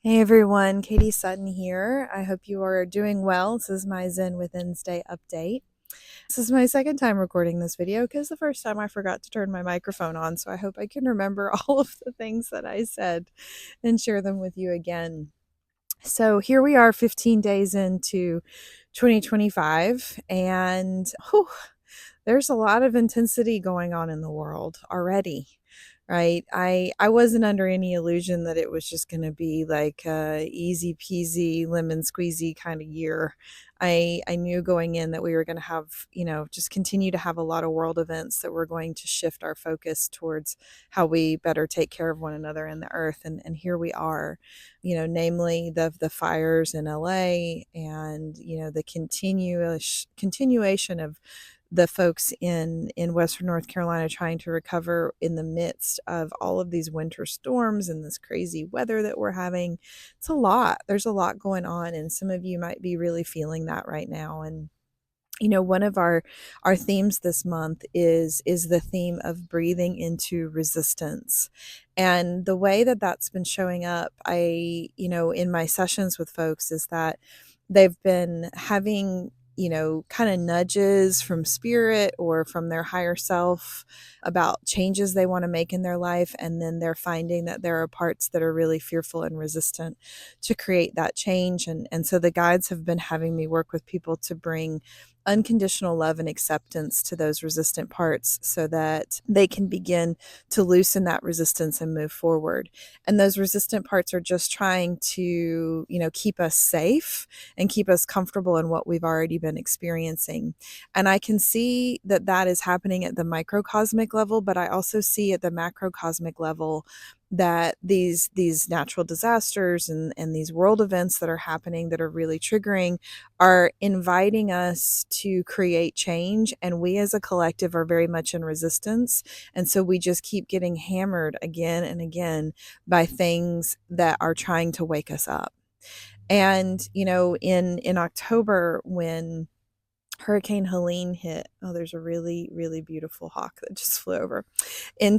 Hey everyone, Katie Sutton here. I hope you are doing well. This is my Zen Withins'day update. This is my second time recording this video because the first time I forgot to turn my microphone on, so I hope I can remember all of the things that I said and share them with you again. So here we are 15 days into 2025, and there's a lot of intensity going on in the world already, right? I wasn't under any illusion that it was just going to be like a easy peasy lemon squeezy kind of year. I knew going in that we were going to have, just continue to have a lot of world events that were going to shift our focus towards how we better take care of one another and the earth. And here we are, namely the fires in LA, and the continuation of the folks in Western North Carolina trying to recover in the midst of all of these winter storms and this crazy weather that we're having. It's a lot. There's a lot going on, and some of you might be really feeling that right now. And one of our themes this month is the theme of breathing into resistance. And the way that that's been showing up, in my sessions with folks, is that they've been having kind of nudges from spirit or from their higher self about changes they want to make in their life, and then they're finding that there are parts that are really fearful and resistant to create that change. And so the guides have been having me work with people to bring unconditional love and acceptance to those resistant parts so that they can begin to loosen that resistance and move forward. And those resistant parts are just trying to, keep us safe and keep us comfortable in what we've already been experiencing. And I can see that that is happening at the microcosmic level, but I also see at the macrocosmic level that these natural disasters and these world events that are happening that are really triggering are inviting us to create change, and we as a collective are very much in resistance. And so we just keep getting hammered again and again by things that are trying to wake us up. And in October, when Hurricane Helene hit, oh, there's a really, really beautiful hawk that just flew over. In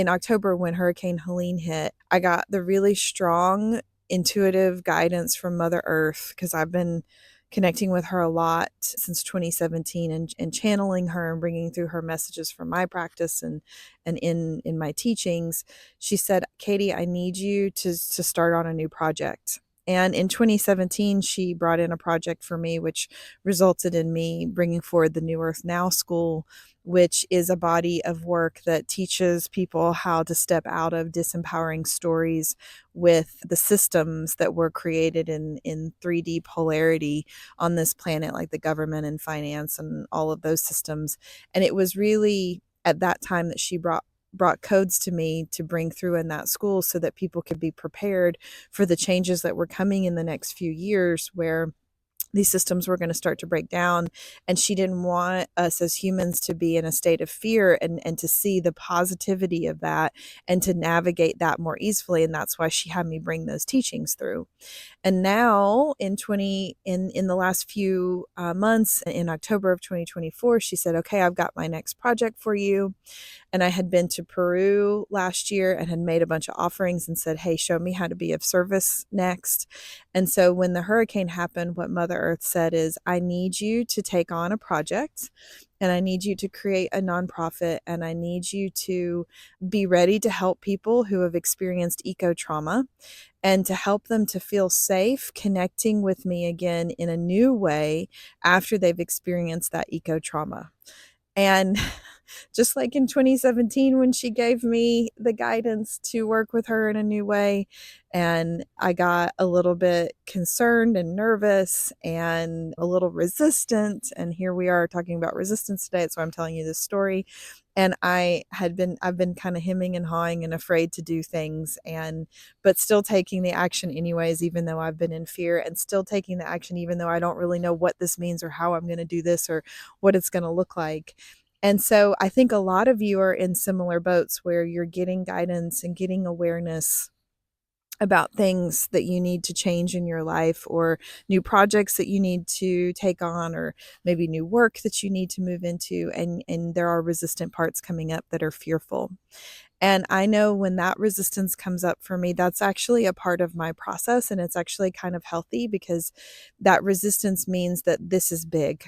October, when Hurricane Helene hit, I got the really strong intuitive guidance from Mother Earth, because I've been connecting with her a lot since 2017, and channeling her and bringing through her messages from my practice and in my teachings. She said, Katie, I need you to start on a new project. And in 2017, she brought in a project for me, which resulted in me bringing forward the New Earth Now School, which is a body of work that teaches people how to step out of disempowering stories with the systems that were created in 3D polarity on this planet, like the government and finance and all of those systems. And it was really at that time that she brought codes to me to bring through in that school so that people could be prepared for the changes that were coming in the next few years, where these systems were going to start to break down. And she didn't want us as humans to be in a state of fear, and to see the positivity of that and to navigate that more easily. And that's why she had me bring those teachings through. And now in the last few months, in October of 2024, she said, okay, I've got my next project for you. And I had been to Peru last year and had made a bunch of offerings and said, hey, show me how to be of service next. And so when the hurricane happened, what Mother Earth said is, I need you to take on a project, and I need you to create a nonprofit, and I need you to be ready to help people who have experienced ecotrauma, and to help them to feel safe connecting with me again in a new way after they've experienced that ecotrauma. And just like in 2017, when she gave me the guidance to work with her in a new way, and I got a little bit concerned and nervous and a little resistant. And here we are talking about resistance today. That's why I'm telling you this story. And I've been kind of hemming and hawing and afraid to do things, but still taking the action anyways, even though I've been in fear, and still taking the action even though I don't really know what this means or how I'm going to do this or what it's going to look like. And so I think a lot of you are in similar boats where you're getting guidance and getting awareness about things that you need to change in your life, or new projects that you need to take on, or maybe new work that you need to move into. And there are resistant parts coming up that are fearful. And I know when that resistance comes up for me, that's actually a part of my process. And it's actually kind of healthy because that resistance means that this is big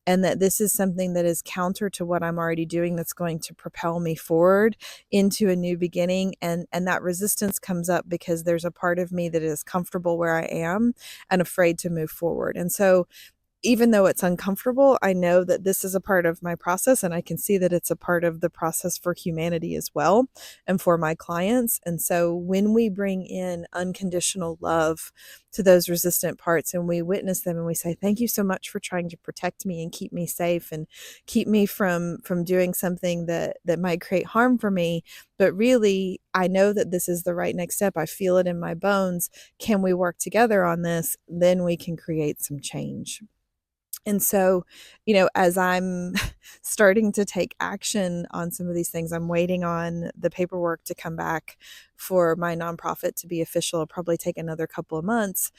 and that this is something that is counter to what I'm already doing that's going to propel me forward into a new beginning. And that resistance comes up because there's a part of me that is comfortable where I am and afraid to move forward. And so even though it's uncomfortable, I know that this is a part of my process, and I can see that it's a part of the process for humanity as well and for my clients. And so when we bring in unconditional love to those resistant parts and we witness them and we say, thank you so much for trying to protect me and keep me safe and keep me from doing something that might create harm for me. But really, I know that this is the right next step. I feel it in my bones. Can we work together on this? Then we can create some change. And so, as I'm starting to take action on some of these things, I'm waiting on the paperwork to come back for my nonprofit to be official. It'll probably take another couple of months.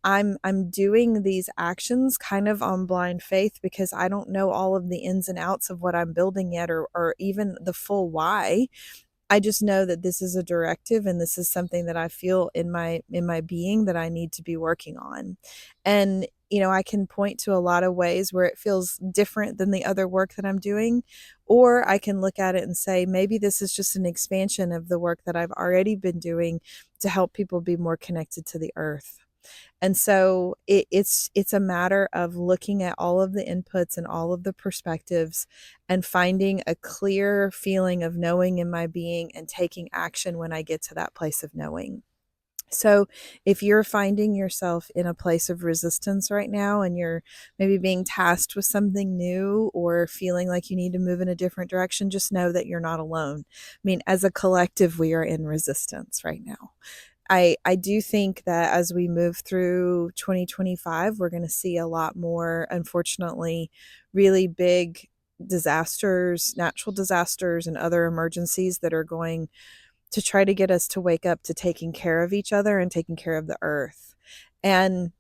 I'm doing these actions kind of on blind faith because I don't know all of the ins and outs of what I'm building yet, or even the full why. I just know that this is a directive and this is something that I feel in my being that I need to be working on. And I can point to a lot of ways where it feels different than the other work that I'm doing, or I can look at it and say maybe this is just an expansion of the work that I've already been doing to help people be more connected to the earth. And so it's a matter of looking at all of the inputs and all of the perspectives and finding a clear feeling of knowing in my being and taking action when I get to that place of knowing. So if you're finding yourself in a place of resistance right now and you're maybe being tasked with something new or feeling like you need to move in a different direction, just know that you're not alone. I mean, as a collective, we are in resistance right now. I do think that as we move through 2025, we're going to see a lot more, unfortunately, really big disasters, natural disasters, and other emergencies that are going to try to get us to wake up to taking care of each other and taking care of the earth. And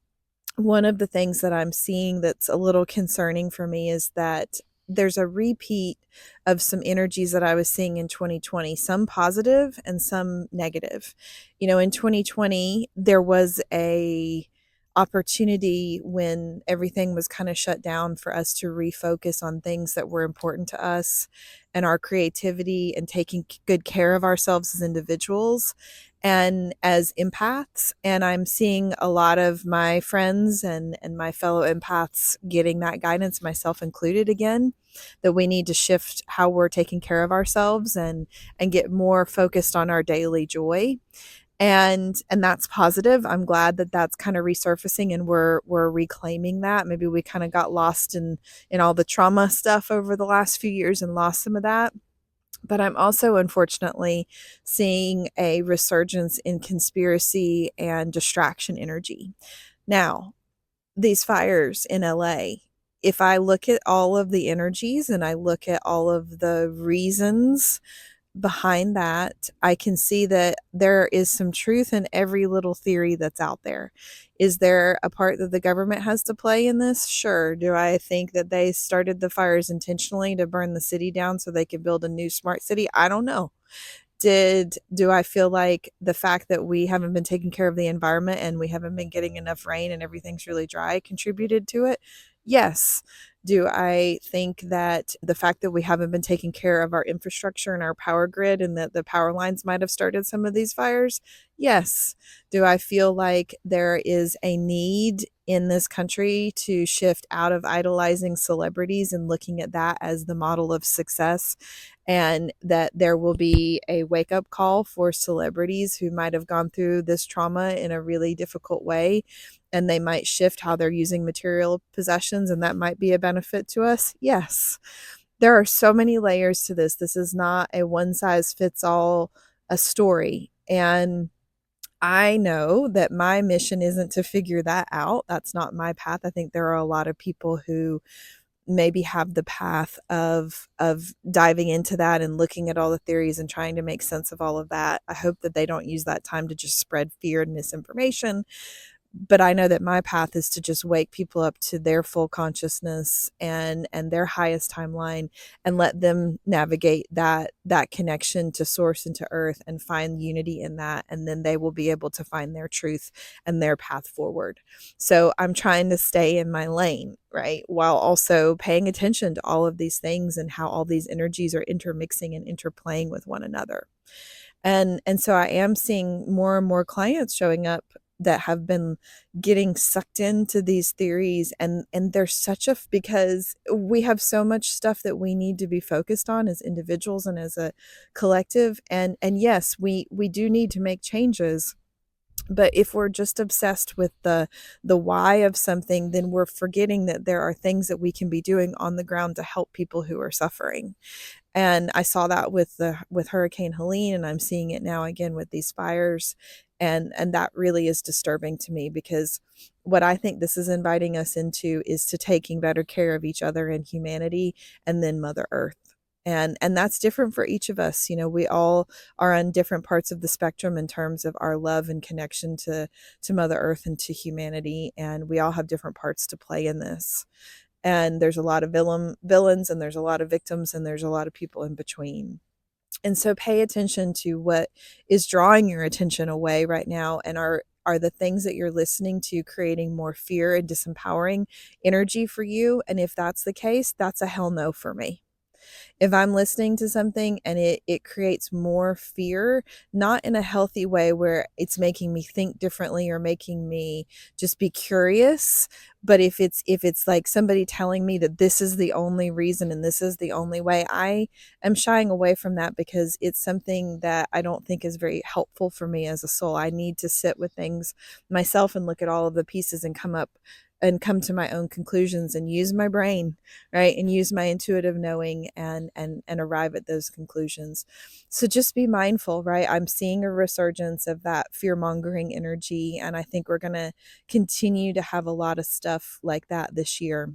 one of the things that I'm seeing that's a little concerning for me is that there's a repeat of some energies that I was seeing in 2020, some positive and some negative. In 2020, there was a opportunity when everything was kind of shut down for us to refocus on things that were important to us and our creativity and taking good care of ourselves as individuals and as empaths. And I'm seeing a lot of my friends and my fellow empaths getting that guidance, myself included again, that we need to shift how we're taking care of ourselves and get more focused on our daily joy. And that's positive. I'm glad that that's kind of resurfacing and we're reclaiming that. Maybe we kind of got lost in all the trauma stuff over the last few years and lost some of that. But I'm also unfortunately seeing a resurgence in conspiracy and distraction energy. Now, these fires in LA, if I look at all of the energies and I look at all of the reasons behind that, I can see that there is some truth in every little theory that's out there. Is there a part that the government has to play in this? Sure. Do I think that they started the fires intentionally to burn the city down so they could build a new smart city? I don't know. Do I feel like the fact that we haven't been taking care of the environment and we haven't been getting enough rain and everything's really dry contributed to it? Yes. Do I think that the fact that we haven't been taking care of our infrastructure and our power grid and that the power lines might have started some of these fires? Yes. Do I feel like there is a need in this country to shift out of idolizing celebrities and looking at that as the model of success, and that there will be a wake up call for celebrities who might have gone through this trauma in a really difficult way, and they might shift how they're using material possessions, and that might be a benefit to us? Yes. There are so many layers to this. This is not a one size fits all a story. And I know that my mission isn't to figure that out. That's not my path. I think there are a lot of people who maybe have the path of diving into that and looking at all the theories and trying to make sense of all of that. I hope that they don't use that time to just spread fear and misinformation. But I know that my path is to just wake people up to their full consciousness and their highest timeline, and let them navigate that connection to source and to earth and find unity in that, and then they will be able to find their truth and their path forward. So I'm trying to stay in my lane, right, while also paying attention to all of these things and how all these energies are intermixing and interplaying with one another. And so I am seeing more and more clients showing up that have been getting sucked into these theories, and there's such a because we have so much stuff that we need to be focused on as individuals and as a collective. And yes, we do need to make changes, but if we're just obsessed with the why of something, then we're forgetting that there are things that we can be doing on the ground to help people who are suffering. And I saw that with Hurricane Helene, and I'm seeing it now again with these fires. And that really is disturbing to me, because what I think this is inviting us into is to taking better care of each other and humanity, and then Mother Earth. And that's different for each of us. We all are on different parts of the spectrum in terms of our love and connection to Mother Earth and to humanity, and we all have different parts to play in this. And there's a lot of villains, and there's a lot of victims, and there's a lot of people in between. And so pay attention to what is drawing your attention away right now, and are the things that you're listening to creating more fear and disempowering energy for you. And if that's the case, that's a hell no for me. If I'm listening to something and it creates more fear, not in a healthy way where it's making me think differently or making me just be curious, but if it's like somebody telling me that this is the only reason and this is the only way, I am shying away from that, because it's something that I don't think is very helpful for me as a soul. I need to sit with things myself and look at all of the pieces and come to my own conclusions and use my brain, right, and use my intuitive knowing and arrive at those conclusions. So just be mindful, right? I'm seeing a resurgence of that fear mongering energy, and I think we're going to continue to have a lot of stuff like that this year.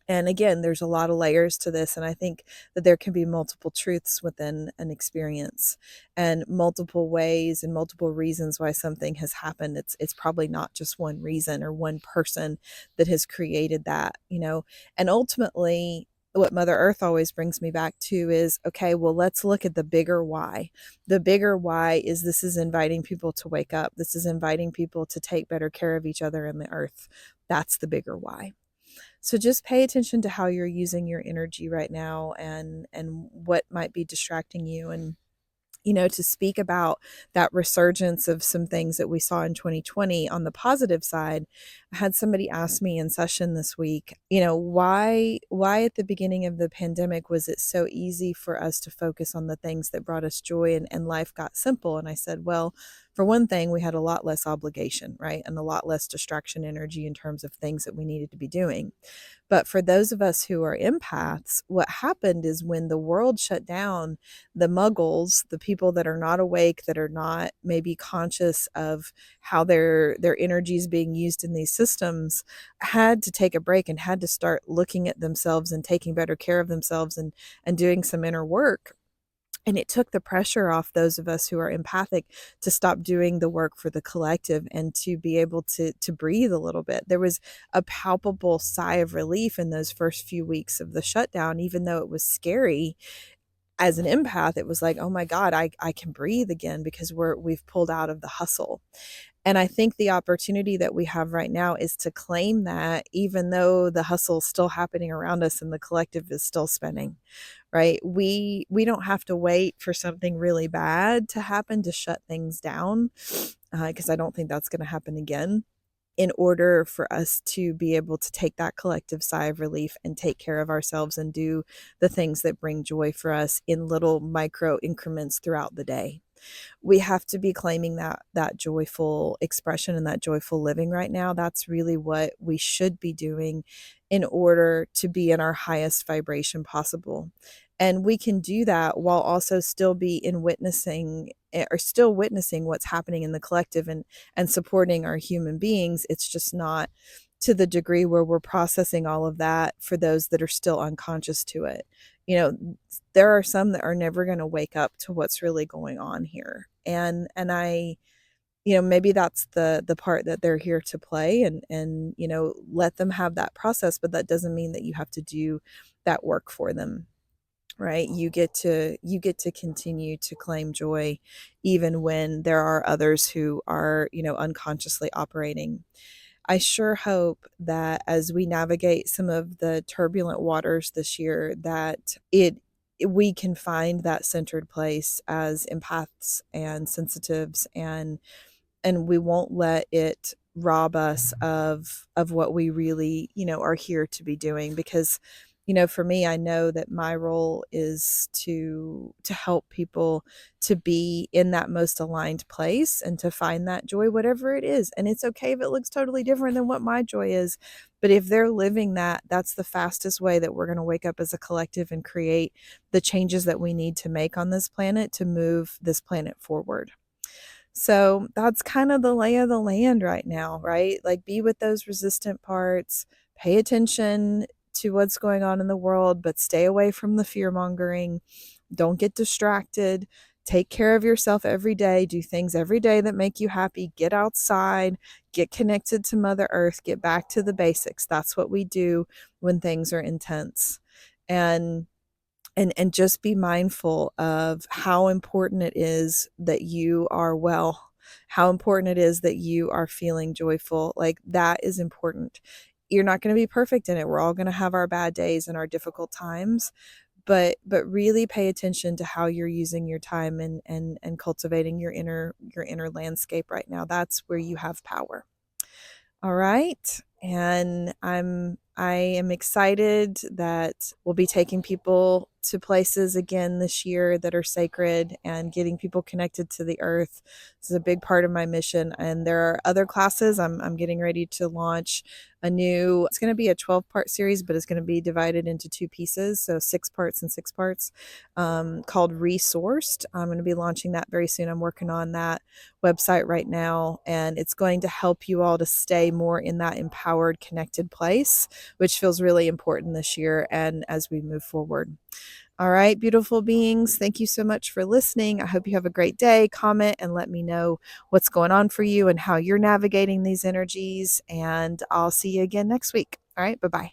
And again, there's a lot of layers to this, and I think that there can be multiple truths within an experience, and multiple ways and multiple reasons why something has happened. It's probably not just one reason or one person that has created that. And ultimately, what Mother Earth always brings me back to is, okay, well, let's look at the bigger why. The bigger why is this is inviting people to wake up. This is inviting people to take better care of each other and the earth. That's the bigger why. So just pay attention to how you're using your energy right now, and what might be distracting you. And to speak about that resurgence of some things that we saw in 2020 on the positive side, I had somebody ask me in session this week, why at the beginning of the pandemic was it so easy for us to focus on the things that brought us joy, and life got simple? And I said, well, for one thing, we had a lot less obligation, right? And a lot less distraction energy in terms of things that we needed to be doing. But for those of us who are empaths, what happened is when the world shut down, the muggles, the people that are not awake, that are not maybe conscious of how their energy is being used in these systems, had to take a break and had to start looking at themselves and taking better care of themselves, and doing some inner work. And it took the pressure off those of us who are empathic to stop doing the work for the collective, and to be able to breathe a little bit. There was a palpable sigh of relief in those first few weeks of the shutdown, even though it was scary. As an empath, it was like, oh my God, I can breathe again, because we've pulled out of the hustle. And I think the opportunity that we have right now is to claim that, even though the hustle is still happening around us and the collective is still spinning, right? We don't have to wait for something really bad to happen to shut things down, because I don't think that's going to happen again, in order for us to be able to take that collective sigh of relief and take care of ourselves and do the things that bring joy for us in little micro increments throughout the day. We have to be claiming that joyful expression and that joyful living right now. That's really what we should be doing in order to be in our highest vibration possible. And we can do that while also still be in witnessing, or still witnessing what's happening in the collective, and supporting our human beings. It's just not to the degree where we're processing all of that for those that are still unconscious to it. There are some that are never going to wake up to what's really going on here. And maybe that's the part that they're here to play, and let them have that process, but that doesn't mean that you have to do that work for them, right? You get to continue to claim joy even when there are others who are, unconsciously operating. I sure hope that as we navigate some of the turbulent waters this year, that we can find that centered place as empaths and sensitives, and we won't let it rob us of what we really, are here to be doing. Because for me, I know that my role is to help people to be in that most aligned place and to find that joy, whatever it is. And it's okay if it looks totally different than what my joy is, but if they're living that, that's the fastest way that we're going to wake up as a collective and create the changes that we need to make on this planet to move this planet forward. So that's kind of the lay of the land right now, right? Like, be with those resistant parts, pay attention to what's going on in the world, but stay away from the fear mongering. Don't get distracted. Take care of yourself every day. Do things every day that make you happy. Get outside, get connected to Mother Earth, get back to the basics. That's what we do when things are intense. And just be mindful of how important it is that you are well, how important it is that you are feeling joyful. Like, that is important. You're not going to be perfect in it. We're all going to have our bad days and our difficult times, but really pay attention to how you're using your time and cultivating your inner landscape right now. That's where you have power. All right. And I am excited that we'll be taking people to places again this year that are sacred and getting people connected to the earth. This is a big part of my mission. And there are other classes. I'm getting ready to launch it's going to be a 12-part series, but it's going to be divided into two pieces. So 6 parts and 6 parts, called Resourced. I'm going to be launching that very soon. I'm working on that website right now, and it's going to help you all to stay more in that empowered, connected place, which feels really important this year and as we move forward. All right, beautiful beings, thank you so much for listening. I hope you have a great day. Comment and let me know what's going on for you and how you're navigating these energies, and I'll see you again next week. All right, bye-bye.